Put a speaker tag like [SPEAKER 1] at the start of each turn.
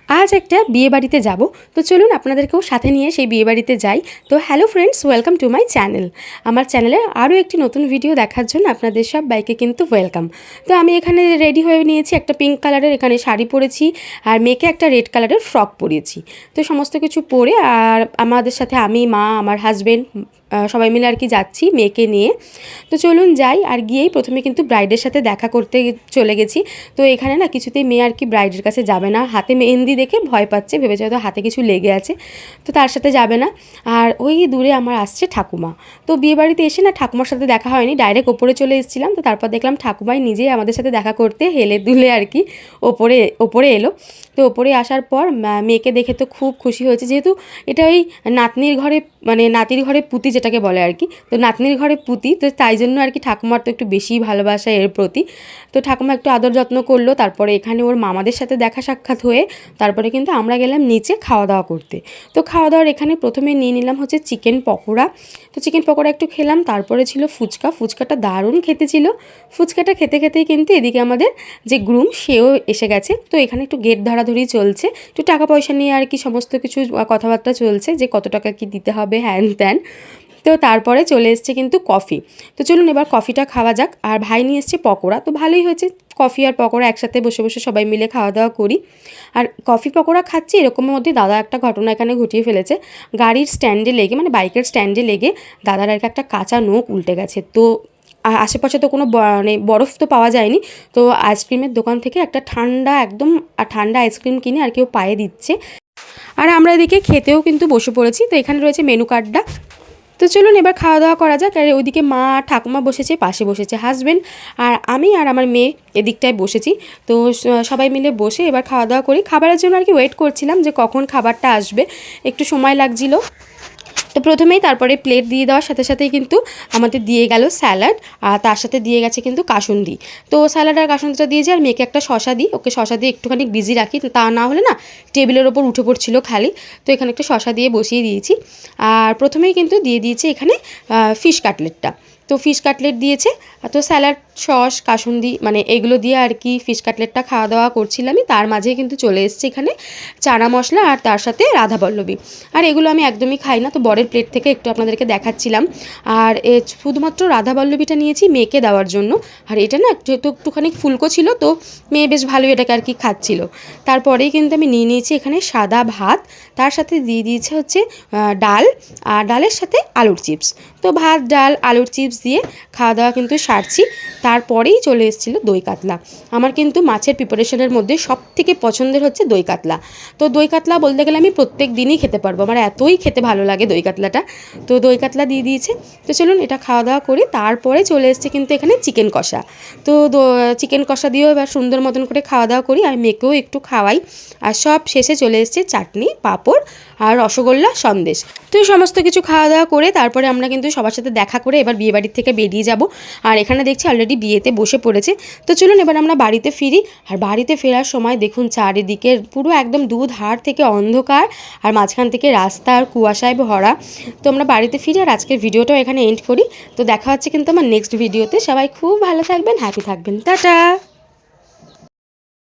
[SPEAKER 1] আজ একটা বিয়ে বাড়িতে যাব, তো চলুন আপনাদেরকেও সাথে নিয়ে সেই বিয়ে বাড়িতে যাই। তো hello friends, welcome to my channel. আমার চ্যানেলে আরও একটি নতুন ভিডিও দেখার জন্য আপনাদের সব বাইকে কিন্তু ওয়েলকাম। তো আমি এখানে রেডি হয়ে নিয়েছি, একটা পিঙ্ক কালারের এখানে শাড়ি পরেছি আর মেয়েকে একটা রেড কালারের ফ্রক পরিয়েছি। তো সমস্ত কিছু পরে আর আমাদের সাথে আমি, মা, আমার হাজব্যান্ড সবাই মিলে আর কি যাচ্ছি মেয়েকে নিয়ে। তো চলুন যাই। আর গিয়েই প্রথমে কিন্তু ব্রাইডের সাথে দেখা করতে চলে গেছি। তো এখানে না কিছুতেই মেয়ে আর কি ব্রাইডের কাছে যাবে না, হাতে মেহেন্দি দেখে ভয় পাচ্ছে, ভেবেছে হয়তো হাতে কিছু লেগে আছে, তো তার সাথে যাবে না। আর ওই দূরে আমার আসছে ঠাকুমা। তো বিয়েবাড়িতে এসে না ঠাকুমার সাথে দেখা হয়নি, ডাইরেক্ট ওপরে চলে এসেছিলাম। তো তারপর দেখলাম ঠাকুমাই নিজেই আমাদের সাথে দেখা করতে হেলে দুলে আর কি ওপরে এলো। তো ওপরে আসার পর মেয়েকে দেখে তো খুব খুশি হয়েছে, যেহেতু এটা ওই নাতনির ঘরে মানে নাতির ঘরে পুতি যেটাকে বলে আর কি, তো নাতনির ঘরে পুতি, তো তাই জন্য আর কি ঠাকুমার তো একটু বেশি ভালোবাসা এর প্রতি। তো ঠাকুমা একটু আদর যত্ন করলো, তারপরে এখানে ওর মামাদের সাথে দেখা সাক্ষাৎ হয়ে তারপরে কিন্তু আমরা গেলাম নিচে খাওয়া দাওয়া করতে। তো খাওয়া দাওয়ার এখানে প্রথমে নিয়ে নিলাম হচ্ছে চিকেন পকোড়া। তো চিকেন পকোড়া একটু খেলাম, তারপরে ছিল ফুচকাটা দারুণ খেতে ছিল। ফুচকাটা খেতে খেতেই কিন্তু এদিকে আমাদের যে গ্রুম সেও এসে গেছে। তো এখানে একটু গেট ধরাধরি চলছে, একটু টাকা পয়সা নিয়ে আর কি সমস্ত কিছু কথাবার্তা চলছে, যে কত টাকা কি দিতে হবে হ্যান ত্যান। তো তারপরে চলে এসছে কিন্তু কফি। তো চলুন এবার কফিটা খাওয়া যাক। আর ভাই নিয়ে এসছে পকোড়া, তো ভালোই হয়েছে, কফি আর পকোড়া একসাথে বসে বসে সবাই মিলে খাওয়া দাওয়া করি। আর কফি পকোড়া খাচ্ছি, এরকমের মধ্যে দাদা একটা ঘটনা এখানে ঘটিয়ে ফেলেছে। গাড়ির স্ট্যান্ডে লেগে, মানে বাইকের স্ট্যান্ডে লেগে দাদার আর একটা কাঁচা নোক উল্টে গেছে। তো আশেপাশে তো কোনো মানে বরফ তো পাওয়া যায়নি, তো আইসক্রিমের দোকান থেকে একটা একদম ঠান্ডা আইসক্রিম কিনে আর কেউ পায়ে দিচ্ছে। আর আমরা এদিকে খেতেও কিন্তু বসে পড়েছি। তো এখানে রয়েছে মেনু কার্ডটা। তো চলুন এবার খাওয়া দাওয়া করা যাক। আর ওইদিকে মা ঠাকুমা বসেছে, পাশে বসেছে হাজব্যান্ড, আর আমি আর আমার মেয়ে এদিকটায় বসেছি। তো সবাই মিলে বসে এবার খাওয়া দাওয়া করি। খাবারের জন্য আর কি ওয়েট করছিলাম যে কখন খাবারটা আসবে, একটু সময় লাগছিল। তো প্রথমেই তারপরে প্লেট দিয়ে দেওয়ার সাথে সাথেই কিন্তু আমাদের দিয়ে গেল স্যালাড, আর তার সাথে দিয়ে গেছে কিন্তু কাসুন্দি। তো স্যালাড আর কাসুন্দিটা দিয়েছি, আর মেয়েকে একটা শশা দিই, ওকে শশা দিয়ে একটুখানি বিজি রাখি, তা না হলে না টেবিলের ওপর উঠে পড়ছিল খালি। তো এখানে একটা শশা দিয়ে বসিয়ে দিয়েছি। আর প্রথমেই কিন্তু দিয়ে দিয়েছি এখানে ফিশ কাটলেটটা। তো ফিশ কাটলেট দিয়েছে, তো স্যালাড, সস, কাসুন্দি মানে এগুলো দিয়ে আর কি ফিশ কাটলেটটা খাওয়া দাওয়া করছিলামই। তার মাঝে কিন্তু চলে এসছে এখানে চানা মশলা আর তার সাথে রাধাবল্লভী। আর এগুলো আমি একদমই খাই না, তো বরের প্লেট থেকে একটু আপনাদেরকে দেখাচ্ছিলাম। আর শুধুমাত্র রাধাবল্লভীটা নিয়েছি মেয়েকে দেওয়ার জন্য। আর এটা না যেহেতু একটুখানি ফুলকো ছিল, তো মেয়ে বেশ ভালোই এটাকে আর কি খাচ্ছিল। তারপরেই কিন্তু আমি নিয়ে নিয়েছি এখানে সাদা ভাত, তার সাথে দিয়ে দিয়েছে হচ্ছে ডাল, আর ডালের সাথে আলুর চিপস। তো ভাত, ডাল, আলুর চিপস দিয়ে খাওয়া দাওয়া কিন্তু সারছি। তারপরেই চলে এসেছিলো দই কাতলা। আমার কিন্তু মাছের প্রিপারেশনের মধ্যে সব থেকে পছন্দের হচ্ছে দই কাতলা। তো দই কাতলা বলতে গেলে আমি প্রত্যেক দিনই খেতে পারবো, আমার এতই খেতে ভালো লাগে দই কাতলাটা। তো দই কাতলা দিয়ে দিয়েছে। তো চলুন এটা খাওয়া দাওয়া করি। তারপরে চলে এসছে কিন্তু এখানে চিকেন কষা। তো চিকেন কষা দিয়েও এবার সুন্দর মতন করে খাওয়া দাওয়া করি, আর মেয়েকেও একটু খাওয়াই। আর সব শেষে চলে এসছে চাটনি, পাঁপড় আর রসগোল্লা, সন্দেশ। তো সমস্ত কিছু খাওয়া দাওয়া করে তারপরে আমরা কিন্তু সবার সাথে দেখা করে এবার বিয়েবাড়ির থেকে বেরিয়ে যাব। আর এখানে দেখছি অলরেডি বিয়েতে বসে পড়েছে। তো চলুন এবার আমরা বাড়িতে ফিরি। আর বাড়িতে ফেরার সময় দেখুন চারিদিকে পুরো একদম দুধার থেকে অন্ধকার, আর মাঝখান থেকে রাস্তা আর কুয়াশায় ভরা। তো আমরা বাড়িতে ফিরি, আর আজকের ভিডিওটাও এখানে এন্ড করি। তো দেখা হচ্ছে কিন্তু আমার নেক্সট ভিডিওতে। সবাই খুব ভালো থাকবেন, হ্যাপি থাকবেন, টাটা।